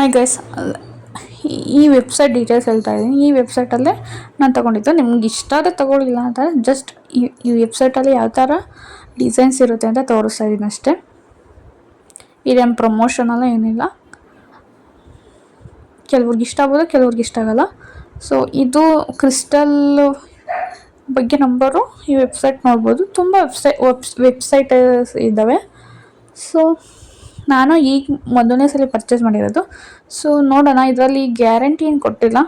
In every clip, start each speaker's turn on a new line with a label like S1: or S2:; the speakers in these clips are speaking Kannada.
S1: ಹಾಯ್ ಗೈಸ್, ಈ ವೆಬ್ಸೈಟ್ ಡೀಟೇಲ್ಸ್ ಹೇಳ್ತಾ ಇದ್ದೀನಿ. ಈ ವೆಬ್ಸೈಟಲ್ಲೇ ನಾನು ತೊಗೊಂಡಿದ್ದು. ನಿಮ್ಗೆ ಇಷ್ಟ ಆದರೆ ತೊಗೊಳ್ಳಿಲ್ಲ ಅಂತಂದರೆ ಜಸ್ಟ್ ಈ ವೆಬ್ಸೈಟಲ್ಲಿ ಯಾವ ಥರ ಡಿಸೈನ್ಸ್ ಇರುತ್ತೆ ಅಂತ ತೋರಿಸ್ತಾ ಇದ್ದೀನಿ ಅಷ್ಟೇ. ಇದೇನು ಪ್ರಮೋಷನಲ್ಲ, ಏನಿಲ್ಲ. ಕೆಲವ್ರಿಗೆ ಇಷ್ಟ ಆಗ್ಬೋದು, ಕೆಲವ್ರಿಗೆ ಇಷ್ಟ ಆಗೋಲ್ಲ. ಸೊ ಇದು ಕ್ರಿಸ್ಟಲ್ ಬಗ್ಗೆ ನಂಬರು. ಈ ವೆಬ್ಸೈಟ್ ನೋಡ್ಬೋದು. ತುಂಬ ವೆಬ್ಸೈಟ್ ಇದ್ದಾವೆ. ಸೊ ನಾನು ಈಗ ಮೊದಲನೇ ಸಲ ಪರ್ಚೇಸ್ ಮಾಡಿರೋದು. ಸೊ ನೋಡೋಣ, ಇದರಲ್ಲಿ ಗ್ಯಾರಂಟಿ ಏನು ಕೊಟ್ಟಿಲ್ಲ,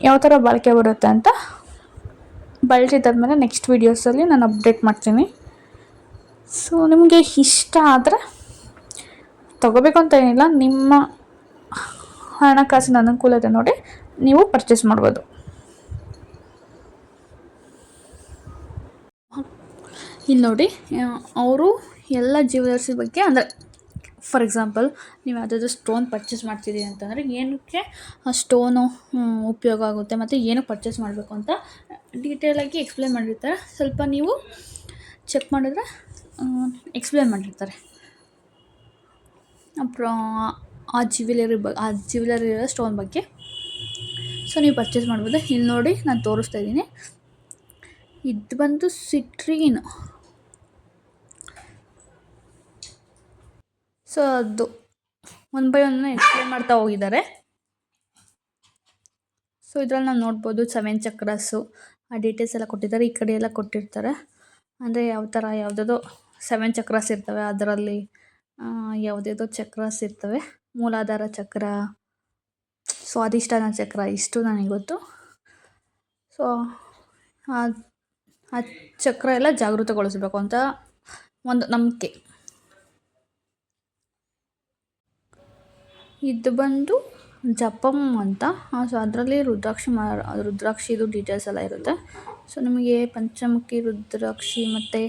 S1: ಯಾವ ಥರ ಬಾಳಿಕೆ ಬರುತ್ತೆ ಅಂತ. ಬಳಸಿದ್ದಾದ್ಮೇಲೆ ನೆಕ್ಸ್ಟ್ ವೀಡಿಯೋಸಲ್ಲಿ ನಾನು ಅಪ್ಡೇಟ್ ಮಾಡ್ತೀನಿ. ಸೊ ನಿಮಗೆ ಇಷ್ಟ ಆದರೆ ತೊಗೋಬೇಕು ಅಂತ ಏನಿಲ್ಲ, ನಿಮ್ಮ ಹಣಕಾಸಿನ ಅನುಕೂಲತೆ ನೋಡಿ ನೀವು ಪರ್ಚೇಸ್ ಮಾಡ್ಬೋದು. ಇಲ್ಲಿ ನೋಡಿ, ಅವರು ಎಲ್ಲ ಜ್ಯುವೆಲರ್ಸ್ ಬಗ್ಗೆ, ಅಂದರೆ ಫಾರ್ ಎಕ್ಸಾಂಪಲ್ ನೀವು ಯಾವುದಾದ್ರೂ ಸ್ಟೋನ್ ಪರ್ಚೇಸ್ ಮಾಡ್ತಿದ್ದೀರಿ ಅಂತಂದರೆ ಏನಕ್ಕೆ ಆ ಸ್ಟೋನು ಉಪಯೋಗ ಆಗುತ್ತೆ ಮತ್ತು ಏನಕ್ಕೆ ಪರ್ಚೇಸ್ ಮಾಡಬೇಕು ಅಂತ ಡೀಟೇಲಾಗಿ ಎಕ್ಸ್ಪ್ಲೇನ್ ಮಾಡಿರ್ತಾರೆ. ಸ್ವಲ್ಪ ನೀವು ಚೆಕ್ ಮಾಡಿದ್ರೆ ಎಕ್ಸ್ಪ್ಲೇನ್ ಮಾಡಿರ್ತಾರೆ ಆ ಜ್ಯುವೆಲರಿ ಇರೋ ಸ್ಟೋನ್ ಬಗ್ಗೆ. ಸೊ ನೀವು ಪರ್ಚೇಸ್ ಮಾಡ್ಬೋದು. ಇಲ್ಲಿ ನೋಡಿ, ನಾನು ತೋರಿಸ್ತಾ ಇದ್ದೀನಿ. ಇದು ಬಂದು ಸಿಟ್ರೀನ್. ಸೊ ಅದು ಒನ್ ಬೈ ಒನ್ ಎಕ್ಸ್ಪ್ಲೇನ್ ಮಾಡ್ತಾ ಹೋಗಿದ್ದಾರೆ. ಸೊ ಇದರಲ್ಲಿ ನಾವು ನೋಡ್ಬೋದು 7 ಚಕ್ರಾಸು, ಆ ಡೀಟೇಲ್ಸ್ ಎಲ್ಲ ಕೊಟ್ಟಿದ್ದಾರೆ. ಈ ಕಡೆ ಎಲ್ಲ ಕೊಟ್ಟಿರ್ತಾರೆ, ಅಂದರೆ ಯಾವ ಥರ ಯಾವುದಾದ್ರು 7 ಚಕ್ರಾಸ್ ಇರ್ತವೆ. ಅದರಲ್ಲಿ ಯಾವುದ್ಯಾವುದೋ ಚಕ್ರಾಸ್ ಇರ್ತವೆ. ಮೂಲಾಧಾರ ಚಕ್ರ, ಸ್ವಾಧಿಷ್ಠಾನ ಚಕ್ರ, ಇಷ್ಟು ನನಗೆ ಗೊತ್ತು. ಸೊ ಆ ಚಕ್ರ ಎಲ್ಲ ಜಾಗೃತಗೊಳಿಸಬೇಕು ಅಂತ ಒಂದು ನಂಬಿಕೆ. ಇದು ಬಂದು ಜಪಂ ಅಂತ. ಸೊ ಅದರಲ್ಲಿ ರುದ್ರಾಕ್ಷಿದು ಡೀಟೇಲ್ಸ್ ಎಲ್ಲ ಇರುತ್ತೆ. ಸೊ ನಿಮಗೆ ಪಂಚಮುಖಿ ರುದ್ರಾಕ್ಷಿ ಮತ್ತು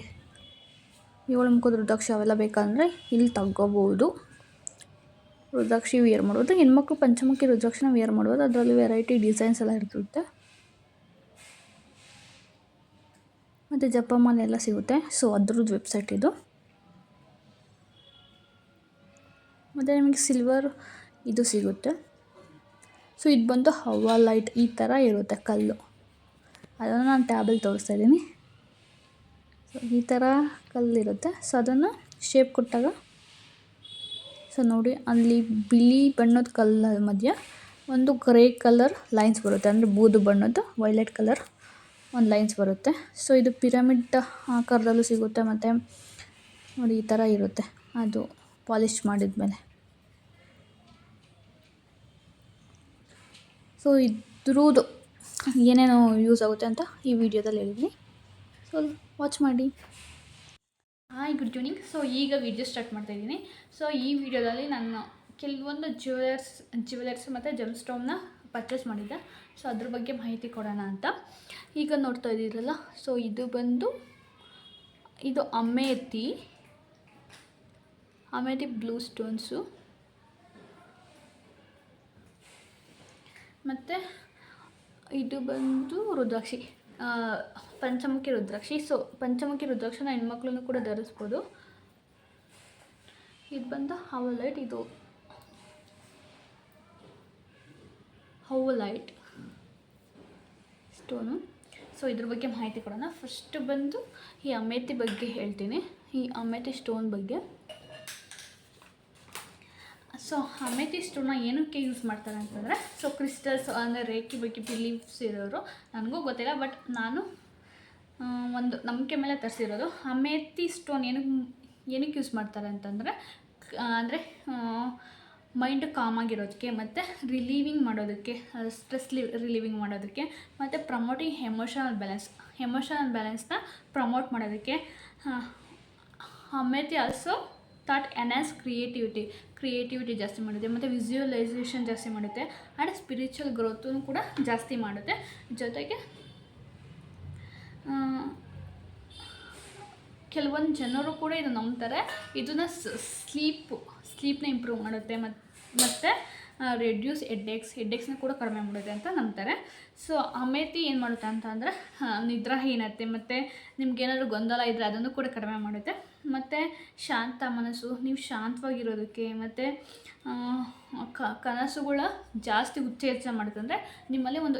S1: 7 ಮುಖದ ರುದ್ರಾಕ್ಷಿ ಅವೆಲ್ಲ ಬೇಕಂದರೆ ಇಲ್ಲಿ ತಗೋಬೋದು. ರುದ್ರಾಕ್ಷಿ ವೇರ್ ಮಾಡ್ಬೋದು. ಹೆಣ್ಮಕ್ಳು ಪಂಚಮುಖಿ ರುದ್ರಾಕ್ಷಿನ ವೇರ್ ಮಾಡ್ಬೋದು. ಅದರಲ್ಲಿ ವೆರೈಟಿ ಡಿಸೈನ್ಸ್ ಎಲ್ಲ ಇರುತ್ತೆ. ಮತ್ತು ಜಪಮಾಲೆ ಎಲ್ಲ ಸಿಗುತ್ತೆ. ಸೊ ಅದ್ರದ್ದು ವೆಬ್ಸೈಟ್ ಇದು. ಮತ್ತು ನಿಮಗೆ ಸಿಲ್ವರ್ ಇದು ಸಿಗುತ್ತೆ. ಸೊ ಇದು ಬಂದು ಹವಾ ಲೈಟ್ ಈ ಥರ ಇರುತ್ತೆ ಕಲ್ಲು. ಅದನ್ನು ನಾನು ಟ್ಯಾಬಲ್ಲಿ ತೋರಿಸ್ತಾ ಇದ್ದೀನಿ. ಸೊ ಈ ಥರ ಕಲ್ಲಿರುತ್ತೆ. ಸೊ ಅದನ್ನು ಶೇಪ್ ಕೊಟ್ಟಾಗ, ಸೊ ನೋಡಿ, ಅಲ್ಲಿ ಬಿಳಿ ಬಣ್ಣದ ಕಲ್ಲ ಮಧ್ಯ ಒಂದು ಗ್ರೇ ಕಲರ್ ಲೈನ್ಸ್ ಬರುತ್ತೆ, ಅಂದರೆ ಬೂದು ಬಣ್ಣದ್ದು ವೈಲೆಟ್ ಕಲರ್ ಒಂದು ಲೈನ್ಸ್ ಬರುತ್ತೆ. ಸೊ ಇದು ಪಿರಮಿಡ್ ಆಕಾರದಲ್ಲೂ ಸಿಗುತ್ತೆ. ಮತ್ತು ನೋಡಿ ಈ ಥರ ಇರುತ್ತೆ, ಅದು ಪಾಲಿಶ್ ಮಾಡಿದ್ಮೇಲೆ. ಸೊ ಇದ್ರದ್ದು ಏನೇನೋ ಯೂಸ್ ಆಗುತ್ತೆ ಅಂತ ಈ ವಿಡಿಯೋದಲ್ಲಿ ಹೇಳಿದ್ದೀನಿ. ಸೊ ವಾಚ್ ಮಾಡಿ. Hi, good evening. ಸೊ ಈಗ ವಿಡಿಯೋ ಸ್ಟಾರ್ಟ್ ಮಾಡ್ತಾಯಿದ್ದೀನಿ. ಸೊ ಈ ವಿಡಿಯೋದಲ್ಲಿ ನಾನು ಕೆಲವೊಂದು ಜ್ಯುವೆಲರ್ಸ್ ಮತ್ತು ಜೆಮ್ ಸ್ಟೋನ್ನ ಪರ್ಚೇಸ್ ಮಾಡಿದ್ದೆ. ಸೊ ಅದ್ರ ಬಗ್ಗೆ ಮಾಹಿತಿ ಕೊಡೋಣ ಅಂತ. ಈಗ ನೋಡ್ತಾ ಇದ್ದೀರಲ್ಲ, ಸೊ ಇದು ಬಂದು ಅಮೇತಿ ಬ್ಲೂ ಸ್ಟೋನ್ಸು. ಮತ್ತು ಇದು ಬಂದು ರುದ್ರಾಕ್ಷಿ, ಪಂಚಮುಖಿ ರುದ್ರಾಕ್ಷಿ. ಸೊ ಪಂಚಮುಖಿ ರುದ್ರಾಕ್ಷಿನ ಹೆಣ್ಮಕ್ಳೂ ಕೂಡ ಧರಿಸ್ಬೋದು. ಇದು ಬಂದು ಹವಲೈಟ್, ಇದು ಹವಲೈಟ್ ಸ್ಟೋನು. ಸೊ ಇದ್ರ ಬಗ್ಗೆ ಮಾಹಿತಿ ಕೊಡೋಣ. ಫಸ್ಟ್ ಬಂದು ಈ ಅಮೇತಿ ಬಗ್ಗೆ ಹೇಳ್ತೀನಿ, ಈ ಅಮೇತಿ ಸ್ಟೋನ್ ಬಗ್ಗೆ. ಸೊ ಅಮೇತಿ ಸ್ಟೋನ್ನ ಏನಕ್ಕೆ ಯೂಸ್ ಮಾಡ್ತಾರೆ ಅಂತಂದರೆ, ಸೊ ಕ್ರಿಸ್ಟಲ್ಸ್ ಅಂದರೆ ರೇಖಿ ಬಗ್ಗೆ ಬಿಲೀವ್ಸ್ ಇರೋರು, ನನಗೂ ಗೊತ್ತಿಲ್ಲ, ಬಟ್ ನಾನು ಒಂದು ನಂಬಿಕೆ ಮೇಲೆ ತರಿಸಿರೋದು. ಅಮೇತಿ ಸ್ಟೋನ್ ಏನಕ್ಕೆ ಯೂಸ್ ಮಾಡ್ತಾರೆ ಅಂತಂದರೆ, ಅಂದರೆ ಮೈಂಡ್ ಕಾಮ್ ಆಗಿರೋದಕ್ಕೆ, ಮತ್ತು ರಿಲೀವಿಂಗ್ ಮಾಡೋದಕ್ಕೆ, ಸ್ಟ್ರೆಸ್ ರಿಲೀವಿಂಗ್ ಮಾಡೋದಕ್ಕೆ, ಮತ್ತು ಪ್ರಮೋಟಿಂಗ್ ಎಮೋಷನಲ್ ಬ್ಯಾಲೆನ್ಸ್ನ ಪ್ರಮೋಟ್ ಮಾಡೋದಕ್ಕೆ. ಅಮೇತಿ ಆಲ್ಸೋ ಥಾಟ್ ಎನ್ಹಾನ್ಸ್ ಕ್ರಿಯೇಟಿವಿಟಿ ಜಾಸ್ತಿ ಮಾಡುತ್ತೆ, ಮತ್ತು ವಿಜುವಲೈಸೇಷನ್ ಜಾಸ್ತಿ ಮಾಡುತ್ತೆ, ಆ್ಯಂಡ್ ಸ್ಪಿರಿಚುವಲ್ ಗ್ರೋತನ್ನು ಕೂಡ ಜಾಸ್ತಿ ಮಾಡುತ್ತೆ. ಜೊತೆಗೆ ಕೆಲವೊಂದು ಜನರು ಕೂಡ ಇದು ನಂಬ್ತಾರೆ. ಇದನ್ನು ಸ್ಲೀಪ್ನ ಇಂಪ್ರೂವ್ ಮಾಡುತ್ತೆ, ಮತ್ತು ರೆಡ್ಯೂಸ್ ಹೆಡ್ಡೇಕ್ಸ್ನ ಕೂಡ ಕಡಿಮೆ ಮಾಡುತ್ತೆ ಅಂತ ನಂಬ್ತಾರೆ. ಸೊ ಅಮೇತಿ ಏನು ಮಾಡುತ್ತೆ ಅಂತ ಅಂದರೆ ನಿದ್ರಾಹೀನತೆ, ಮತ್ತು ನಿಮ್ಗೇನಾದರೂ ಗೊಂದಲ ಇದ್ದರೆ ಅದನ್ನು ಕೂಡ ಕಡಿಮೆ ಮಾಡುತ್ತೆ. ಮತ್ತು ಶಾಂತ ಮನಸ್ಸು, ನೀವು ಶಾಂತವಾಗಿರೋದಕ್ಕೆ, ಮತ್ತು ಕನಸುಗಳ ಜಾಸ್ತಿ ಉತ್ತೇಜನ ಮಾಡುತ್ತೆ. ಅಂದರೆ ನಿಮ್ಮಲ್ಲಿ ಒಂದು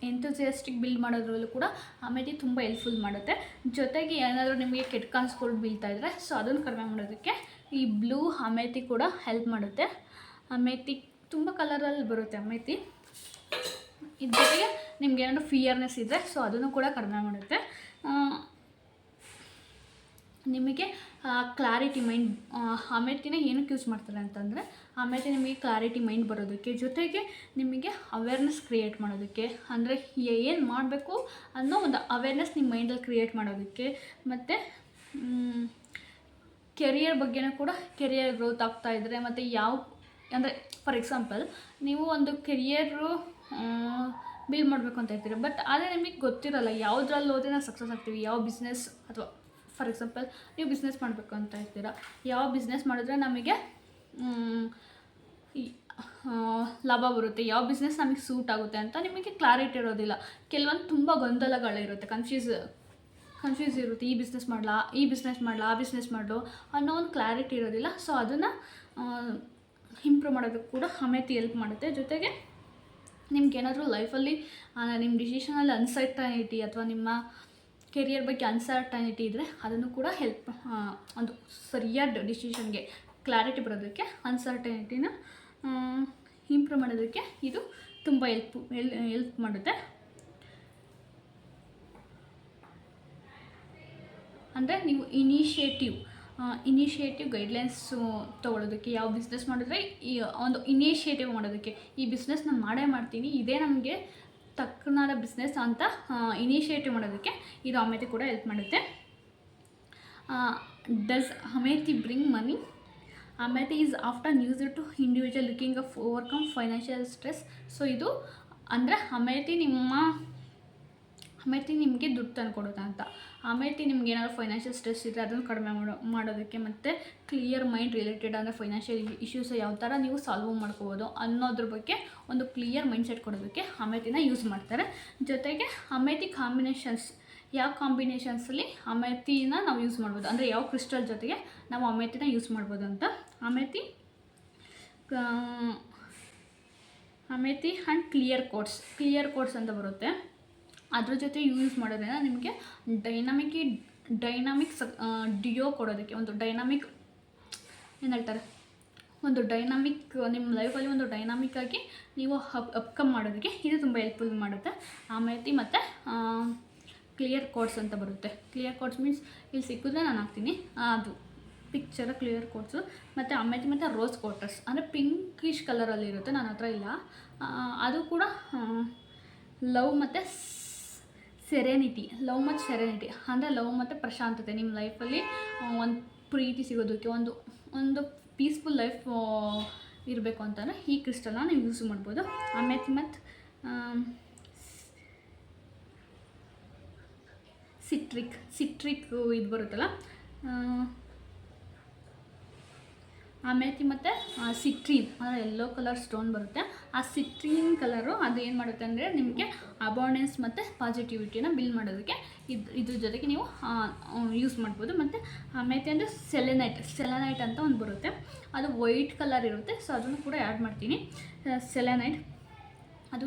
S1: ಎಂಥೂಸಿಯಾಸ್ಟಿಕ್ ಬಿಲ್ಡ್ ಮಾಡೋದ್ರಲ್ಲೂ ಕೂಡ ಅಮೇಥಿ ತುಂಬ ಹೆಲ್ಪ್ಫುಲ್ ಮಾಡುತ್ತೆ. ಜೊತೆಗೆ ಏನಾದರೂ ನಿಮಗೆ ಕೆಟ್ಟ ಕನಸುಗಳು ಬೀಳ್ತಾ ಇದ್ದರೆ ಸೊ ಅದನ್ನು ಕಡಿಮೆ ಮಾಡೋದಕ್ಕೆ ಈ ಬ್ಲೂ ಅಮೇಥಿ ಕೂಡ ಹೆಲ್ಪ್ ಮಾಡುತ್ತೆ. ಅಮೇಥಿ ತುಂಬ ಕಲರಲ್ಲಿ ಬರುತ್ತೆ ಅಮೇಥಿ. ಇದ್ರ ಜೊತೆಗೆ ನಿಮ್ಗೆ ಏನಾದರೂ ಫಿಯರ್ನೆಸ್ ಇದ್ದರೆ ಸೊ ಅದನ್ನು ಕೂಡ ಕಡಿಮೆ ಮಾಡುತ್ತೆ. ನಿಮಗೆ ಕ್ಲಾರಿಟಿ ಮೈಂಡ್, ಅಮೇಥಿನ ಏನಕ್ಕೆ ಯೂಸ್ ಮಾಡ್ತಾರೆ ಅಂತಂದರೆ ಅಮೇಥಿ ನಿಮಗೆ ಕ್ಲಾರಿಟಿ ಮೈಂಡ್ ಬರೋದಕ್ಕೆ, ಜೊತೆಗೆ ನಿಮಗೆ ಅವೇರ್ನೆಸ್ ಕ್ರಿಯೇಟ್ ಮಾಡೋದಕ್ಕೆ, ಅಂದರೆ ಏನು ಮಾಡಬೇಕು ಅನ್ನೋ ಒಂದು ಅವೇರ್ನೆಸ್ ನಿಮ್ಮ ಮೈಂಡಲ್ಲಿ ಕ್ರಿಯೇಟ್ ಮಾಡೋದಕ್ಕೆ, ಮತ್ತು ಕೆರಿಯರ್ ಬಗ್ಗೆನೂ ಕೂಡ ಕೆರಿಯರ್ ಗ್ರೋತ್ ಆಗ್ತಾಯಿದ್ರೆ, ಮತ್ತು ಅಂದರೆ ಫಾರ್ ಎಕ್ಸಾಂಪಲ್ ನೀವು ಒಂದು ಕೆರಿಯರು ಬಿಲ್ಡ್ ಮಾಡಬೇಕು ಅಂತ ಇರ್ತೀರಿ, ಬಟ್ ಆದರೆ ನಿಮಗೆ ಗೊತ್ತಿರಲ್ಲ ಯಾವುದ್ರಲ್ಲಿ ಹೋದರೆ ನಾವು ಸಕ್ಸಸ್ ಆಗ್ತೀವಿ, ಯಾವ ಬಿಸ್ನೆಸ್, ಅಥವಾ ಫಾರ್ ಎಕ್ಸಾಂಪಲ್ ನೀವು ಬಿಸ್ನೆಸ್ ಮಾಡಬೇಕು ಅಂತ ಇರ್ತೀರ, ಯಾವ ಬಿಸ್ನೆಸ್ ಮಾಡಿದ್ರೆ ನಮಗೆ ಲಾಭ ಬರುತ್ತೆ, ಯಾವ ಬಿಸ್ನೆಸ್ ನಮಗೆ ಸೂಟ್ ಆಗುತ್ತೆ ಅಂತ ನಿಮಗೆ ಕ್ಲಾರಿಟಿ ಇರೋದಿಲ್ಲ. ಕೆಲವೊಂದು ತುಂಬ ಗೊಂದಲಗಳಿರುತ್ತೆ, ಕನ್ಫ್ಯೂಸ್ ಇರುತ್ತೆ. ಈ ಬಿಸ್ನೆಸ್ ಮಾಡಲಾ, ಆ ಬಿಸ್ನೆಸ್ ಮಾಡಲು ಅನ್ನೋ ಒಂದು ಕ್ಲಾರಿಟಿ ಇರೋದಿಲ್ಲ. ಸೊ ಅದನ್ನು ಇಂಪ್ರೂವ್ ಮಾಡೋದಕ್ಕೆ ಕೂಡ ಅಮೇಥಿ ಹೆಲ್ಪ್ ಮಾಡುತ್ತೆ. ಜೊತೆಗೆ ನಿಮ್ಗೇನಾದರೂ ಲೈಫಲ್ಲಿ ನಿಮ್ಮ ಡಿಸಿಷನಲ್ಲಿ ಅನ್ಸರ್ಟನಿಟಿ ಅಥವಾ ನಿಮ್ಮ ಕೆರಿಯರ್ ಬಗ್ಗೆ ಅನ್ಸರ್ಟನಿಟಿ ಇದ್ದರೆ ಅದನ್ನು ಕೂಡ ಒಂದು ಸರಿಯಾದ ಡಿಸಿಷನ್ಗೆ ಕ್ಲಾರಿಟಿ ಬರೋದಕ್ಕೆ, ಅನ್ಸರ್ಟನಿಟಿನ ಇಂಪ್ರೂವ್ ಮಾಡೋದಕ್ಕೆ ಇದು ತುಂಬ ಹೆಲ್ಪ್ ಮಾಡುತ್ತೆ. ಅಂದರೆ ನೀವು ಇನಿಷಿಯೇಟಿವ್ ಗೈಡ್ಲೈನ್ಸು ತೊಗೊಳೋದಕ್ಕೆ, ಯಾವ ಬಿಸ್ನೆಸ್ ಮಾಡಿದ್ರೆ ಈ ಒಂದು ಇನಿಷಿಯೇಟಿವ್ ಮಾಡೋದಕ್ಕೆ, ಈ ಬಿಸ್ನೆಸ್ ನಾನು ಮಾಡೇ ಮಾಡ್ತೀನಿ, ಇದೇ ನಮಗೆ ತಕ್ಕನಾದ ಬಿಸ್ನೆಸ್ ಅಂತ ಇನಿಷಿಯೇಟಿವ್ ಮಾಡೋದಕ್ಕೆ ಇದು ಅಮೇಥಿ ಕೂಡ ಹೆಲ್ಪ್ ಮಾಡುತ್ತೆ. Does amethyst bring money? Amethyst is often used to individual looking of overcome financial stress. So ಇದು ಅಂದರೆ ಅಮೇಥಿ ನಿಮಗೆ ದುಡ್ಡು ತಂದು ಕೊಡುತ್ತೆ ಅಂತ. ಅಮೇಥಿ ನಿಮ್ಗೆ ಏನಾದರೂ ಫೈನಾನ್ಷಿಯಲ್ ಸ್ಟ್ರೆಸ್ ಇದ್ದರೆ ಅದನ್ನು ಕಡಿಮೆ ಮಾಡೋದಕ್ಕೆ, ಮತ್ತು ಕ್ಲಿಯರ್ ಮೈಂಡ್ ರಿಲೇಟೆಡ್ ಅಂದರೆ ಫೈನಾನ್ಷಿಯಲ್ ಇಶ್ಯೂಸ್ ಯಾವ ಥರ ನೀವು ಸಾಲ್ವ್ ಮಾಡ್ಕೋಬೋದು ಅನ್ನೋದ್ರ ಬಗ್ಗೆ ಒಂದು ಕ್ಲಿಯರ್ ಮೈಂಡ್ಸೆಟ್ ಕೊಡೋದಕ್ಕೆ ಅಮೇಥಿನ ಯೂಸ್ ಮಾಡ್ತಾರೆ. ಜೊತೆಗೆ ಅಮೇಥಿ ಕಾಂಬಿನೇಷನ್ಸ್, ಯಾವ ಕಾಂಬಿನೇಷನ್ಸಲ್ಲಿ ಅಮೇಥಿನ ನಾವು ಯೂಸ್ ಮಾಡ್ಬೋದು, ಅಂದರೆ ಯಾವ ಕ್ರಿಸ್ಟಲ್ ಜೊತೆಗೆ ನಾವು ಅಮೇಥಿನ ಯೂಸ್ ಮಾಡ್ಬೋದು ಅಂತ. ಅಮೇಥಿ ಆ್ಯಂಡ್ ಕ್ಲಿಯರ್ ಕೋಡ್ಸ್ ಅಂತ ಬರುತ್ತೆ. ಅದ್ರ ಜೊತೆ ಯೂಸ್ ಮಾಡೋದ್ರಿಂದ ನಿಮಗೆ ಡೈನಾಮಿಕ್ ಡಿಯೋ ಕೊಡೋದಕ್ಕೆ, ಒಂದು ಡೈನಾಮಿಕ್ ಏನು ಹೇಳ್ತಾರೆ, ಒಂದು ಡೈನಾಮಿಕ್ ನಿಮ್ಮ ಲೈಫಲ್ಲಿ ಒಂದು ಡೈನಾಮಿಕ್ಕಾಗಿ ನೀವು ಅಪ್ಕಮ್ ಮಾಡೋದಕ್ಕೆ ಇದು ತುಂಬ ಹೆಲ್ಪ್ಫುಲ್ ಮಾಡುತ್ತೆ. ಅಮೇಥಿ ಮತ್ತು ಕ್ಲಿಯರ್ ಕೋಡ್ಸ್ ಅಂತ ಬರುತ್ತೆ. ಕ್ಲಿಯರ್ ಕೋಡ್ಸ್ ಮೀನ್ಸ್ ಇಲ್ಲಿ ಸಿಕ್ಕಿದ್ರೆ ನಾನು ಹಾಕ್ತೀನಿ ಅದು ಪಿಕ್ಚರ್, ಕ್ಲಿಯರ್ ಕೋಡ್ಸು. ಮತ್ತು ಅಮೇಥಿ ಮತ್ತು ರೋಸ್ ಕ್ವಾರ್ಟರ್ಸ್ ಅಂದರೆ ಪಿಂಕಿಶ್ ಕಲರಲ್ಲಿ ಇರುತ್ತೆ, ನನ್ನ ಹತ್ರ ಇಲ್ಲ. ಅದು ಕೂಡ ಲವ್ ಮತ್ತು ಸೆರೆನಿಟಿ ಅಂದರೆ ಲವ್ ಮತ್ತು ಪ್ರಶಾಂತತೆ, ನಿಮ್ಮ ಲೈಫಲ್ಲಿ ಒಂದು ಪ್ರೀತಿ ಸಿಗೋದಕ್ಕೆ, ಒಂದು ಪೀಸ್ಫುಲ್ ಲೈಫ್ ಇರಬೇಕು ಅಂತಂದರೆ ಈ ಕ್ರಿಸ್ಟಲ್ನ ನೀವು ಯೂಸ್ ಮಾಡ್ಬೋದು. ಅಮೇಥಿ ಮತ್ತು ಸಿಟ್ರಿಕ್ ಇದು ಬರುತ್ತಲ್ಲ, ಅಮೇಥಿ ಮತ್ತು ಸಿಟ್ರೀನ್ ಅಂದರೆ ಯೆಲ್ಲೋ ಕಲರ್ ಸ್ಟೋನ್ ಬರುತ್ತೆ. ಆ ಸಿಟ್ರೀನ್ ಕಲರು ಅದು ಏನು ಮಾಡುತ್ತೆ ಅಂದರೆ ನಿಮಗೆ ಅಬಾಂಡೆನ್ಸ್ ಮತ್ತು ಪಾಸಿಟಿವಿಟಿನ ಬಿಲ್ಡ್ ಮಾಡೋದಕ್ಕೆ ಇದ್ರ ಜೊತೆಗೆ ನೀವು ಯೂಸ್ ಮಾಡ್ಬೋದು. ಮತ್ತು ಅಮೇಥಿ ಅಂದರೆ ಸೆಲೆನೈಟ್ ಅಂತ ಒಂದು ಬರುತ್ತೆ, ಅದು ವೈಟ್ ಕಲರ್ ಇರುತ್ತೆ. ಸೊ ಅದನ್ನು ಕೂಡ ಆ್ಯಡ್ ಮಾಡ್ತೀನಿ. ಸೆಲೆನೈಟ್ ಅದು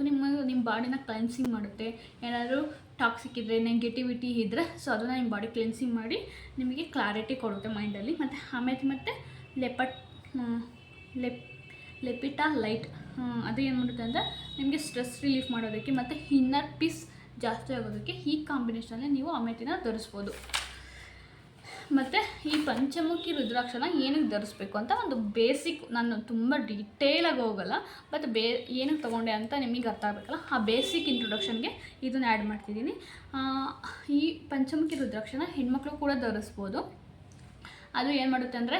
S1: ನಿಮ್ಮ ಬಾಡಿನ ಕ್ಲೆನ್ಸಿಂಗ್ ಮಾಡುತ್ತೆ. ಏನಾದರೂ ಟಾಕ್ಸಿಕ್ ಇದ್ದರೆ, ನೆಗೆಟಿವಿಟಿ ಇದ್ದರೆ ಸೊ ಅದನ್ನು ನಿಮ್ಮ ಬಾಡಿ ಕ್ಲೆನ್ಸಿಂಗ್ ಮಾಡಿ ನಿಮಗೆ ಕ್ಲಾರಿಟಿ ಕೊಡುತ್ತೆ ಮೈಂಡಲ್ಲಿ. ಮತ್ತು ಅಮೇಥಿ ಮತ್ತು ಲೆಪಿಟಾ ಲೈಟ್ ಅದು ಏನು ಮಾಡುತ್ತೆ ಅಂದರೆ ನಿಮಗೆ ಸ್ಟ್ರೆಸ್ ರಿಲೀಫ್ ಮಾಡೋದಕ್ಕೆ ಮತ್ತು ಇನ್ನರ್ ಪೀಸ್ ಜಾಸ್ತಿ ಆಗೋದಕ್ಕೆ ಈ ಕಾಂಬಿನೇಷನಲ್ಲಿ ನೀವು ಅಮೇಥಿನ ಧರಿಸ್ಬೋದು. ಮತ್ತು ಈ ಪಂಚಮುಖಿ ರುದ್ರಾಕ್ಷನ ಏನಕ್ಕೆ ಧರಿಸ್ಬೇಕು ಅಂತ ಒಂದು ಬೇಸಿಕ್, ನಾನು ತುಂಬ ಡೀಟೇಲಾಗಿ ಹೋಗಲ್ಲ, ಬಟ್ ಏನಕ್ಕೆ ತೊಗೊಂಡೆ ಅಂತ ನಿಮಗೆ ಅರ್ಥ ಆಗಬೇಕಲ್ಲ, ಆ ಬೇಸಿಕ್ ಇಂಟ್ರೊಡಕ್ಷನ್ಗೆ ಇದನ್ನು ಆ್ಯಡ್ ಮಾಡ್ತಿದ್ದೀನಿ. ಈ ಪಂಚಮುಖಿ ರುದ್ರಾಕ್ಷನ ಹೆಣ್ಮಕ್ಳು ಕೂಡ ಧರಿಸ್ಬೋದು. ಅದು ಏನು ಮಾಡುತ್ತೆ ಅಂದರೆ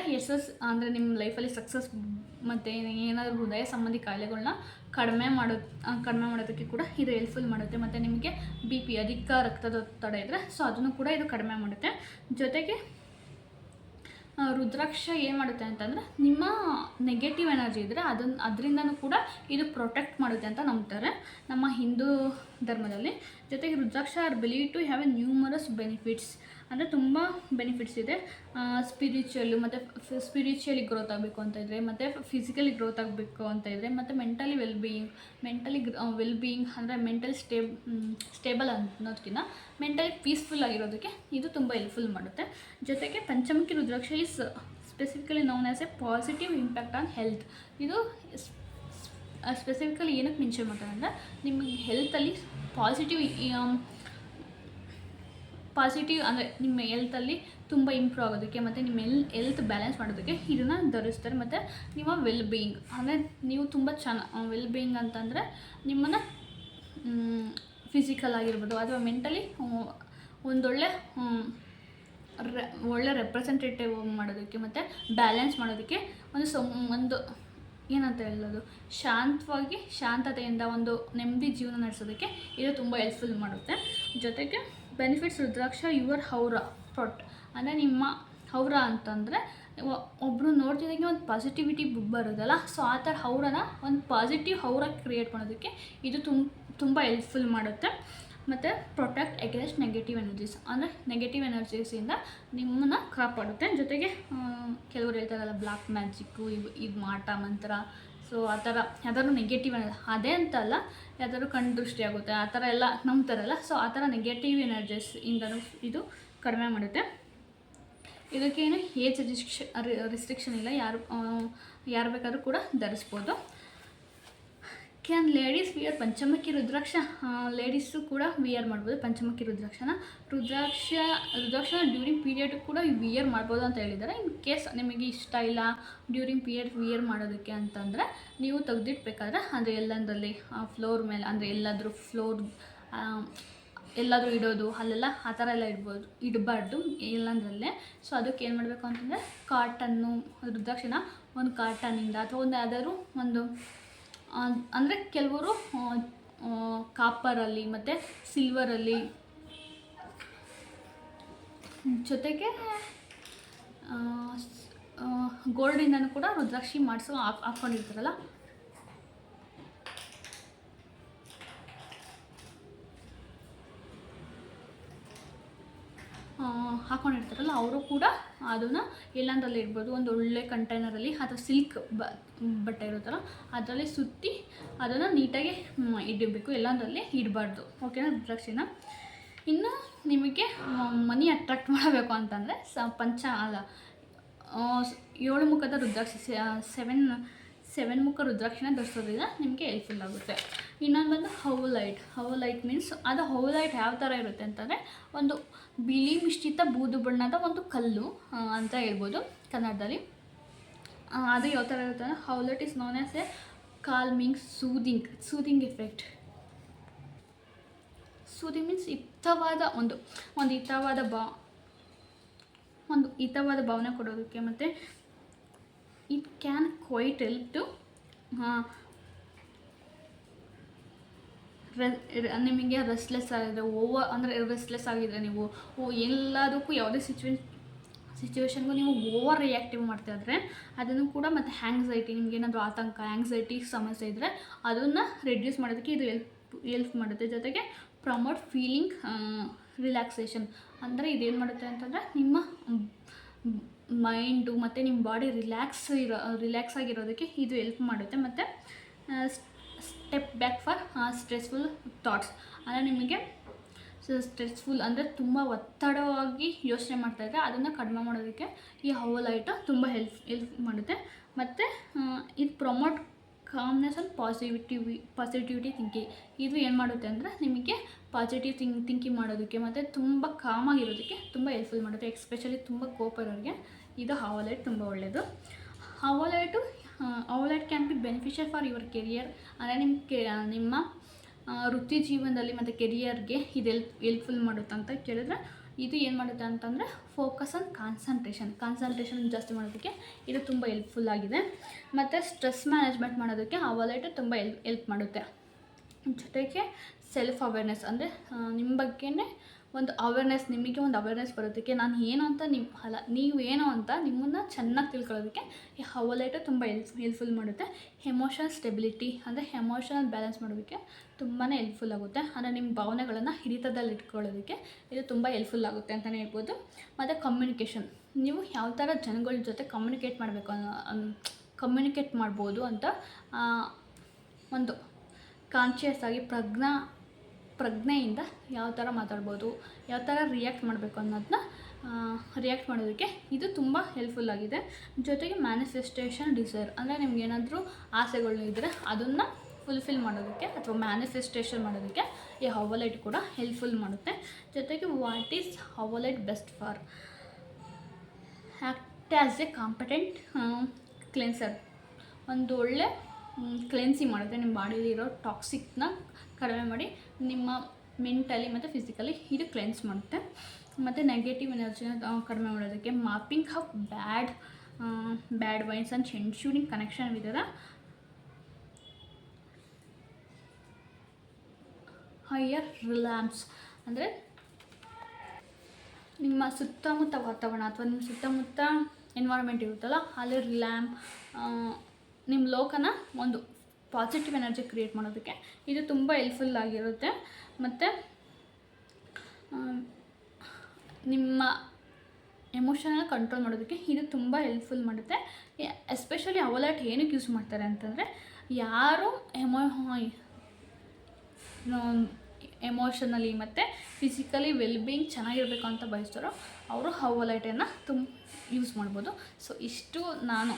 S1: ಅಂದರೆ ನಿಮ್ಮ ಲೈಫಲ್ಲಿ ಸಕ್ಸಸ್ ಮತ್ತು ಏನಾದರೂ ಹೃದಯ ಸಂಬಂಧಿ ಕಾಯಿಲೆಗಳನ್ನ ಕಡಿಮೆ ಮಾಡೋದಕ್ಕೆ ಕೂಡ ಇದು ಹೆಲ್ಪ್ಫುಲ್ ಮಾಡುತ್ತೆ. ಮತ್ತು ನಿಮಗೆ BP ಅಧಿಕ ರಕ್ತದೊತ್ತಡ ಇದ್ದರೆ ಸೊ ಅದನ್ನು ಕೂಡ ಇದು ಕಡಿಮೆ ಮಾಡುತ್ತೆ. ಜೊತೆಗೆ ರುದ್ರಾಕ್ಷ ಏನು ಮಾಡುತ್ತೆ ಅಂತಂದರೆ ನಿಮ್ಮ ನೆಗೆಟಿವ್ ಎನರ್ಜಿ ಇದ್ದರೆ ಅದರಿಂದನೂ ಕೂಡ ಇದು ಪ್ರೊಟೆಕ್ಟ್ ಮಾಡುತ್ತೆ ಅಂತ ನಂಬ್ತಾರೆ ನಮ್ಮ ಹಿಂದೂ ಧರ್ಮದಲ್ಲಿ. ಜೊತೆಗೆ rudraksha are believe to have a numerous benefits ಅಂದರೆ ತುಂಬ ಬೆನಿಫಿಟ್ಸ್ ಇದೆ. ಸ್ಪಿರಿಚುವಲ್ಲು ಮತ್ತು ಸ್ಪಿರಿಚುವಲಿ ಗ್ರೋತ್ ಆಗಬೇಕು ಅಂತ ಇದ್ದರೆ, ಮತ್ತು ಫಿಸಿಕಲಿ ಗ್ರೋತ್ ಆಗಬೇಕು ಅಂತ ಇದ್ದರೆ, ಮತ್ತು ಮೆಂಟಲಿ ವೆಲ್ ಬೀಯಿಂಗ್ ಅಂದರೆ ಸ್ಟೇಬಲ್ ಅನ್ನೋದಕ್ಕಿಂತ ಮೆಂಟಲಿ ಪೀಸ್ಫುಲ್ ಆಗಿರೋದಕ್ಕೆ ಇದು ತುಂಬ ಹೆಲ್ಪ್ಫುಲ್ ಮಾಡುತ್ತೆ. ಜೊತೆಗೆ Panchamukhi rudraksha is specifically known as a positive impact on health. ಇದು ಸ್ಪೆಸಿಫಿಕಲಿ ಏನಕ್ಕೆ ಮೆನ್ಷನ್ ಮಾಡ್ತಾರೆ ಅಂದರೆ, ನಿಮಗೆ ಹೆಲ್ತಲ್ಲಿ ಪಾಸಿಟಿವ್ ಅಂದರೆ ನಿಮ್ಮ ಹೆಲ್ತಲ್ಲಿ ತುಂಬ ಇಂಪ್ರೂವ್ ಆಗೋದಕ್ಕೆ ಮತ್ತು ನಿಮ್ಮ ಹೆಲ್ತ್ ಬ್ಯಾಲೆನ್ಸ್ ಮಾಡೋದಕ್ಕೆ ಇದನ್ನು ಧರಿಸ್ತಾರೆ. ಮತ್ತು ನಿಮ್ಮ ವೆಲ್ ಬೀಯಿಂಗ್ ಅಂದರೆ ನೀವು ತುಂಬ ವೆಲ್ ಬೀಯಿಂಗ್ ಅಂತಂದರೆ ನಿಮ್ಮನ್ನು ಫಿಸಿಕಲ್ ಆಗಿರ್ಬೋದು ಅಥವಾ ಮೆಂಟಲಿ ಒಂದೊಳ್ಳೆ ಒಳ್ಳೆ ರೆಪ್ರೆಸೆಂಟೇಟಿವ್ ಮಾಡೋದಕ್ಕೆ ಮತ್ತು ಬ್ಯಾಲೆನ್ಸ್ ಮಾಡೋದಕ್ಕೆ ಒಂದು ಏನಂತ ಹೇಳೋದು, ಶಾಂತತೆಯಿಂದ ಒಂದು ನೆಮ್ಮದಿ ಜೀವನ ನಡೆಸೋದಕ್ಕೆ ಇದು ತುಂಬ ಹೆಲ್ಪ್ಫುಲ್ ಮಾಡುತ್ತೆ. ಜೊತೆಗೆ ಬೆನಿಫಿಟ್ಸ್ ರುದ್ರಾಕ್ಷ ಯುವರ್ ಹೌರಾ ಅಂದರೆ ನಿಮ್ಮ ಹೌರಾ ಅಂತಂದರೆ ಒಬ್ಬರು ನೋಡ್ತಿದ್ದಾಗೆ ಒಂದು ಪಾಸಿಟಿವಿಟಿ ಬರೋದಲ್ಲ, ಸೊ ಆ ಥರ ಹೌರನ ಒಂದು ಪಾಸಿಟಿವ್ ಹೌರ ಕ್ರಿಯೇಟ್ ಮಾಡೋದಕ್ಕೆ ಇದು ತುಂಬ ಹೆಲ್ಪ್ಫುಲ್ ಮಾಡುತ್ತೆ. ಮತ್ತು ಪ್ರೊಟೆಕ್ಟ್ ಅಗೇನ್ಸ್ಟ್ ನೆಗೆಟಿವ್ ಎನರ್ಜೀಸ್ ಅಂದರೆ ನೆಗೆಟಿವ್ ಎನರ್ಜೀಸಿಂದ ನಿಮ್ಮನ್ನು ಕಾಪಾಡುತ್ತೆ. ಜೊತೆಗೆ ಕೆಲವರು ಹೇಳ್ತಾರಲ್ಲ ಬ್ಲ್ಯಾಕ್ ಮ್ಯಾಜಿಕ್ಕು ಇದು ಮಾಟ ಮಂತ್ರ, ಸೊ ಆ ಥರ ಯಾವ್ದಾದ್ರು ನೆಗೆಟಿವ್ ಅದೇ ಅಂತಲ್ಲ, ಯಾವ್ದಾದ್ರು ಕಣ್ಣು ದೃಷ್ಟಿ ಆಗುತ್ತೆ ಆ ಥರ ಎಲ್ಲ ನಂಬ್ತಾರಲ್ಲ, ಸೊ ಆ ಥರ ನೆಗೆಟಿವ್ ಎನರ್ಜೀಸಿಂದನೂ ಇದು ಕಡಿಮೆ ಮಾಡುತ್ತೆ. ಇದಕ್ಕೇನು ಏಜ್ ರಿಸ್ಟ್ರಿಕ್ಷನ್ ಇಲ್ಲ, ಯಾರು ಬೇಕಾದರೂ ಕೂಡ ಧರಿಸ್ಬೋದು. Can ladies wear Panchamukhi rudraksha? Ladies ಕೂಡ ವಿಯರ್ ಮಾಡ್ಬೋದು ಪಂಚಮುಖಿ ರುದ್ರಾಕ್ಷನ ಡ್ಯೂರಿಂಗ್ ಪೀರಿಯಡ್ ಕೂಡ ವಿಯರ್ ಮಾಡ್ಬೋದು ಅಂತ ಹೇಳಿದ್ದಾರೆ. ಇನ್ ಕೇಸ್ ನಿಮಗೆ ಇಷ್ಟ ಇಲ್ಲ ಡ್ಯೂರಿಂಗ್ ಪೀರಿಯಡ್ ವಿಯರ್ ಮಾಡೋದಕ್ಕೆ ಅಂತಂದರೆ ನೀವು ತೆಗೆದಿಟ್ಬೇಕಾದ್ರೆ ಅಂದರೆ ಎಲ್ಲಂದರಲ್ಲಿ ಫ್ಲೋರ್ ಮೇಲೆ ಅಂದರೆ ಎಲ್ಲಾದರೂ ಇಡೋದು ಅಲ್ಲೆಲ್ಲ ಆ ಥರ ಎಲ್ಲ ಇಡಬಾರ್ದು ಎಲ್ಲಂದ್ರಲ್ಲೇ. ಸೊ ಅದಕ್ಕೆ ಏನು ಮಾಡಬೇಕು ಅಂತಂದರೆ ಕಾಟನ್ನು ರುದ್ರಾಕ್ಷನ ಒಂದು ಕಾಟನಿಂದ ಅಥವಾ ಒಂದು ಯಾವ್ದಾದ್ರು ಒಂದು ಅಂದರೆ ಕೆಲವರು ಕಾಪರಲ್ಲಿ ಮತ್ತು ಸಿಲ್ವರಲ್ಲಿ, ಜೊತೆಗೆ ಗೋಲ್ಡಿಂದನೂ ಕೂಡ ರುದ್ರಾಕ್ಷಿ ಹಾಕ್ಕೊಂಡಿರ್ತಾರಲ್ಲ, ಅವರು ಕೂಡ ಅದನ್ನು ಎಲ್ಲಂದ್ರಲ್ಲಿ ಇಡ್ಬೋದು. ಒಂದು ಒಳ್ಳೆ ಕಂಟೈನರಲ್ಲಿ ಅಥವಾ ಸಿಲ್ಕ್ ಬಟ್ಟೆ ಇರುತ್ತಲ್ಲ ಅದರಲ್ಲಿ ಸುತ್ತಿ ಅದನ್ನು ನೀಟಾಗಿ ಇಡಬೇಕು, ಎಲ್ಲಂದ್ರಲ್ಲಿ ಇಡಬಾರ್ದು. ಓಕೆನಾ ರುದ್ರಾಕ್ಷಿನ. ಇನ್ನು ನಿಮಗೆ ಮನಿ ಅಟ್ರಾಕ್ಟ್ ಮಾಡಬೇಕು ಅಂತಂದರೆ 7 ಮುಖದ ರುದ್ರಾಕ್ಷಿ 7 ಮುಖ ರುದ್ರಾಕ್ಷಿನ ಧರಿಸೋದ್ರಿಂದ ನಿಮಗೆ ಹೆಲ್ಪ್ಫುಲ್ ಆಗುತ್ತೆ. ಇನ್ನೊಂದು ಬಂದು ಹೌಲೈಟ್ ಮೀನ್ಸ್ ಅದು ಹೌಲೈಟ್ ಯಾವ ಥರ ಇರುತ್ತೆ ಅಂತಂದರೆ ಒಂದು ಬಿಳಿ ಮಿಶ್ರಿತ ಬೂದು ಬಣ್ಣದ ಒಂದು ಕಲ್ಲು ಅಂತ ಹೇಳ್ಬೋದು ಕನ್ನಡದಲ್ಲಿ. ಅದು ಯಾವ ಥರ ಇರುತ್ತೆ ಅಂದರೆ howlite is known as a calming soothing effect. Soothing means ಹಿತವಾದ ಒಂದು ಹಿತವಾದ ಭಾವನೆ ಕೊಡೋದಕ್ಕೆ, ಮತ್ತು it can quite help to ನಿಮಗೆ ರೆಸ್ಟ್ಲೆಸ್ ಆಗಿದ್ರೆ ನೀವು ಎಲ್ಲದಕ್ಕೂ ಯಾವುದೇ ಸಿಚುವೇಶನ್ಗೂ ನೀವು ಓವರ್ ರಿಯಾಕ್ಟಿವ್ ಮಾಡ್ತಾ ಇದ್ದರೆ ಅದನ್ನು ಕೂಡ, ಮತ್ತು ಆ್ಯಂಗ್ಸೈಟಿ ನಿಮಗೇನಾದರೂ ಆ್ಯಂಗ್ಸೈಟಿ ಸಮಸ್ಯೆ ಇದ್ದರೆ ಅದನ್ನು ರೆಡ್ಯೂಸ್ ಮಾಡೋದಕ್ಕೆ ಇದು ಹೆಲ್ಪ್ ಮಾಡುತ್ತೆ. ಜೊತೆಗೆ ಪ್ರಮೋಟ್ ಫೀಲಿಂಗ್ ರಿಲ್ಯಾಕ್ಸೇಷನ್ ಅಂದರೆ ಇದೇನು ಮಾಡುತ್ತೆ ಅಂತಂದರೆ ನಿಮ್ಮ ಮೈಂಡು ಮತ್ತು ನಿಮ್ಮ ಬಾಡಿ ರಿಲ್ಯಾಕ್ಸ್ ಆಗಿರೋದಕ್ಕೆ ಇದು ಹೆಲ್ಪ್ ಮಾಡುತ್ತೆ. ಮತ್ತು step back for stressful thoughts ಅಂದರೆ ನಿಮಗೆ ಸ್ಟ್ರೆಸ್ಫುಲ್ ಅಂದರೆ ತುಂಬ ಒತ್ತಡವಾಗಿ ಯೋಚನೆ ಮಾಡ್ತಾಯಿದ್ರೆ ಅದನ್ನು ಕಡಿಮೆ ಮಾಡೋದಕ್ಕೆ ಈ ಹೌಲೈಟು ತುಂಬ ಹೆಲ್ಪ್ ಮಾಡುತ್ತೆ. ಮತ್ತು ಇದು promote calmness and positivity thinking. ಇದು ಏನು ಮಾಡುತ್ತೆ ಅಂದರೆ ನಿಮಗೆ ಪಾಸಿಟಿವ್ ಥಿಂಕಿಂಗ್ ಮಾಡೋದಕ್ಕೆ ಮತ್ತು ತುಂಬ ಕಾಮಾಗಿರೋದಕ್ಕೆ ತುಂಬ ಹೆಲ್ಪ್ಫುಲ್ ಮಾಡುತ್ತೆ. ಎಸ್ಪೆಷಲಿ ತುಂಬ ಕೋಪ ಇರೋರಿಗೆ ಇದು ಹೌಲೈಟ್ ತುಂಬ ಒಳ್ಳೆಯದು. Howlite can be beneficial for your career ಅಂದರೆ ನಿಮ್ಮ ವೃತ್ತಿ ಜೀವನದಲ್ಲಿ ಮತ್ತು ಕೆರಿಯರ್ಗೆ ಇದು ಹೆಲ್ಪ್ಫುಲ್ ಮಾಡುತ್ತೆ ಅಂತ ಕೇಳಿದ್ರೆ ಇದು ಏನು ಮಾಡುತ್ತೆ ಅಂತಂದರೆ ಫೋಕಸ್ ಆನ್ ಕಾನ್ಸಂಟ್ರೇಷನ್ ಜಾಸ್ತಿ ಮಾಡೋದಕ್ಕೆ ಇದು ತುಂಬ ಹೆಲ್ಪ್ಫುಲ್ ಆಗಿದೆ. ಮತ್ತು ಸ್ಟ್ರೆಸ್ ಮ್ಯಾನೇಜ್ಮೆಂಟ್ ಮಾಡೋದಕ್ಕೆ ಹೌಲೈಟ್ ತುಂಬ ಹೆಲ್ಪ್ ಮಾಡುತ್ತೆ. ಜೊತೆಗೆ ಸೆಲ್ಫ್ ಅವೇರ್ನೆಸ್ ಅಂದರೆ ನಿಮ್ಮ ಬಗ್ಗೆನೇ ಒಂದು ಅವೇರ್ನೆಸ್, ನಿಮಗೆ ಒಂದು ಅವೇರ್ನೆಸ್ ಬರೋದಕ್ಕೆ, ನಾನು ಏನು ಅಂತ ನೀವೇನು ಅಂತ ನಿಮ್ಮನ್ನು ಚೆನ್ನಾಗಿ ತಿಳ್ಕೊಳ್ಳೋದಕ್ಕೆ ಈ ಹವಲೈಟು ತುಂಬ ಹೆಲ್ಪ್ಫುಲ್ ಮಾಡುತ್ತೆ. ಎಮೋಷನಲ್ ಸ್ಟೆಬಿಲಿಟಿ ಅಂದರೆ ಎಮೋಷನಲ್ ಬ್ಯಾಲೆನ್ಸ್ ಮಾಡೋದಕ್ಕೆ ತುಂಬಾ ಹೆಲ್ಪ್ಫುಲ್ ಆಗುತ್ತೆ. ಅಂದರೆ ನಿಮ್ಮ ಭಾವನೆಗಳನ್ನು ಹಿಡಿತದಲ್ಲಿ ಇಟ್ಕೊಳ್ಳೋದಕ್ಕೆ ಇದು ತುಂಬ ಹೆಲ್ಪ್ಫುಲ್ ಆಗುತ್ತೆ ಅಂತಲೇ ಹೇಳ್ಬೋದು. ಮತ್ತು ಕಮ್ಯುನಿಕೇಷನ್, ನೀವು ಯಾವ ಥರ ಜನಗಳ ಜೊತೆ ಕಮ್ಯುನಿಕೇಟ್ ಮಾಡ್ಬೋದು ಅಂತ ಒಂದು ಕಾನ್ಷಿಯಸ್ ಆಗಿ ಪ್ರಜ್ಞೆಯಿಂದ ಯಾವ ಥರ ಮಾತಾಡ್ಬೋದು, ಯಾವ ಥರ ರಿಯಾಕ್ಟ್ ಮಾಡಬೇಕು ಅನ್ನೋದನ್ನ ರಿಯಾಕ್ಟ್ ಮಾಡೋದಕ್ಕೆ ಇದು ತುಂಬ ಹೆಲ್ಪ್ಫುಲ್ ಆಗಿದೆ. ಜೊತೆಗೆ ಮ್ಯಾನಿಫೆಸ್ಟೇಷನ್ ಡಿಸೈರ್ ಅಂದರೆ ನಿಮ್ಗೇನಾದರೂ ಆಸೆಗಳು ಇದ್ದರೆ ಅದನ್ನು ಫುಲ್ಫಿಲ್ ಮಾಡೋದಕ್ಕೆ ಅಥವಾ ಮ್ಯಾನಿಫೆಸ್ಟೇಷನ್ ಮಾಡೋದಕ್ಕೆ ಈ ಹವಲೈಟ್ ಕೂಡ ಹೆಲ್ಪ್ಫುಲ್ ಮಾಡುತ್ತೆ. ಜೊತೆಗೆ what is howlite best for? Act as a competent cleanser, ಒಂದು ಒಳ್ಳೆ ಕ್ಲೆನ್ಸಿಂಗ್ ಮಾಡುತ್ತೆ. ನಿಮ್ಮ ಬಾಡಿಲಿರೋ ಟಾಕ್ಸಿಕ್ನ ಕಡಿಮೆ ಮಾಡಿ ನಿಮ್ಮ ಮೆಂಟಲಿ ಮತ್ತು ಫಿಸಿಕಲಿ ಇದು ಕ್ಲೆನ್ಸ್ ಮಾಡುತ್ತೆ. ಮತ್ತು ನೆಗೆಟಿವ್ ಎನರ್ಜಿನ ಕಡಿಮೆ ಮಾಡೋದಕ್ಕೆ mopping of bad vibes and ensuring connection with the higher realms ಅಂದರೆ ನಿಮ್ಮ ಸುತ್ತಮುತ್ತ ವಾತಾವರಣ ಅಥವಾ ನಿಮ್ಮ ಸುತ್ತಮುತ್ತ ಎನ್ವೈರ್ಮೆಂಟ್ ಇರುತ್ತಲ್ಲ, ಅಲ್ಲಿ ನಿಮ್ಮ ಲೋಕನ ಒಂದು ಪಾಸಿಟಿವ್ ಎನರ್ಜಿ ಕ್ರಿಯೇಟ್ ಮಾಡೋದಕ್ಕೆ ಇದು ತುಂಬ ಹೆಲ್ಪ್ಫುಲ್ ಆಗಿರುತ್ತೆ. ಮತ್ತು ನಿಮ್ಮ ಎಮೋಷನನ್ನ ಕಂಟ್ರೋಲ್ ಮಾಡೋದಕ್ಕೆ ಇದು ತುಂಬ ಹೆಲ್ಪ್ಫುಲ್ ಮಾಡುತ್ತೆ. ಎಸ್ಪೆಷಲಿ ಹವಲೈಟ್ ಏನಕ್ಕೆ ಯೂಸ್ ಮಾಡ್ತಾರೆ ಅಂತಂದರೆ, ಯಾರು ಎಮೋಷನಲಿ ಮತ್ತು ಫಿಸಿಕಲಿ ವೆಲ್ಬೀಯಿಂಗ್ ಚೆನ್ನಾಗಿರಬೇಕು ಅಂತ ಬಯಸ್ತಾರೋ ಅವರು ಹವಲೈಟನ್ನು ಯೂಸ್ ಮಾಡ್ಬೋದು. ಸೊ ಇಷ್ಟು ನಾನು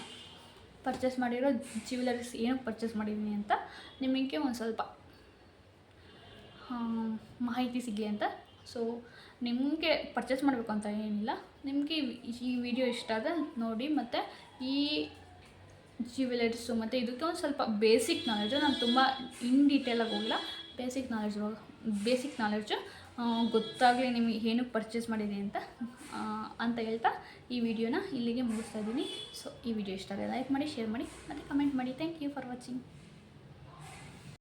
S1: ಪರ್ಚೇಸ್ ಮಾಡಿರೋ ಜ್ಯುವೆಲರೀಸ್ ಏನಕ್ಕೆ ಪರ್ಚೇಸ್ ಮಾಡಿದ್ದೀನಿ ಅಂತ ನಿಮಗೆ ಒಂದು ಸ್ವಲ್ಪ ಮಾಹಿತಿ ಸಿಗಲಿ ಅಂತ. ಸೊ ನಿಮಗೆ ಪರ್ಚೇಸ್ ಮಾಡಬೇಕು ಅಂತ ಏನಿಲ್ಲ, ನಿಮಗೆ ಈ ವಿಡಿಯೋ ಇಷ್ಟ ಆದರೆ ನೋಡಿ. ಮತ್ತು ಈ ಜ್ಯುವೆಲರೀಸು ಮತ್ತು ಇದಕ್ಕೆ ಒಂದು ಸ್ವಲ್ಪ ಬೇಸಿಕ್ ನಾಲೆಡ್ಜು, ನಾನು ತುಂಬ ಇನ್ ಡೀಟೇಲಾಗಿ ಹೋಗಿಲ್ಲ, ಬೇಸಿಕ್ ನಾಲೆಡ್ಜು ಗೊತ್ತಾಗಲಿ ನಿಮಗೆ ಏನಕ್ಕೆ ಪರ್ಚೇಸ್ ಮಾಡಿದ್ದೀನಿ ಅಂತ ಹೇಳ್ತಾ ಈ ವಿಡಿಯೋನ ಇಲ್ಲಿಗೆ ಮುಗಿಸ್ತಾ ಇದ್ದೀನಿ. ಸೊ ಈ ವಿಡಿಯೋ ಇಷ್ಟ ಆದರೆ ಲೈಕ್ ಮಾಡಿ, ಶೇರ್ ಮಾಡಿ ಮತ್ತು ಕಮೆಂಟ್ ಮಾಡಿ. Thank you for watching.